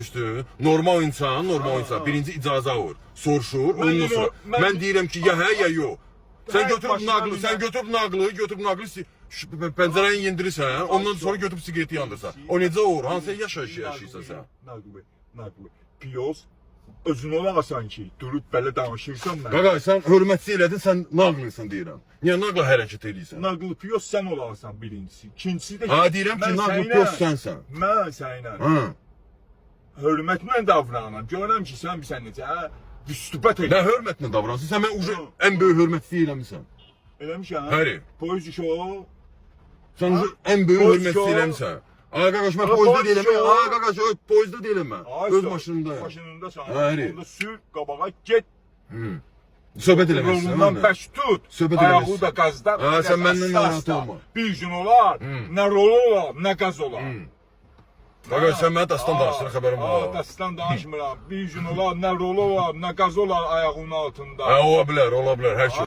İşte normal insan, birinci icazə alır, soruşur, ondan sonra mən deyirəm ki, ya hə, ya yox. Sən götürüb naqlı, pəncərəni yendirirsən, ondan sonra götürüb sigareti yandırsan. O necə olur? Hansı yaşayırsan sən? Naqlı. Piyoz özün olasan ki, durub belə danışırsan mən. Qaqa, sən hörmətçi elədin, sən naqlısan deyirəm. Niyə naqlı hərəkət edirsən? Naqlı piyoz sən olasan birincisi. İkincisi də Ha, deyirəm ki, naqlı piyoz sənsən. Mən sənlə Ha. hörmətlə davranıram. Görürəm ki, sən bilsən necə, üstübət Nə hörmətlə davransın? Sən mən ən böyük hörmətçi eləmisən. Eləmişəm. Bəli. Poyuz o. Sən ən böyük hörmətçi eləmisən. Ay qaqaş, mən poyuzda deyiləm. Ay qaqaş, poyuzda deyiləm mən. Öz maşınımdayım. Maşınındasan. Bəli. Onda sür, qabağa get. Söhbət eləməzsən. Yolundan bəş tut. Söhbət Ayağı eləməzsən. da qazda. Ha, sən məndən narahat olma. Bir gün olar, nə rol olar, nə qaz olar. Qaqaş, sən mənə dastan danışdığına xəbərim var. Dastan danışmıram. Bir gün olar, nə rol olar, nə qaz olar ayağının altında. Ha, ola bilər, hər şey.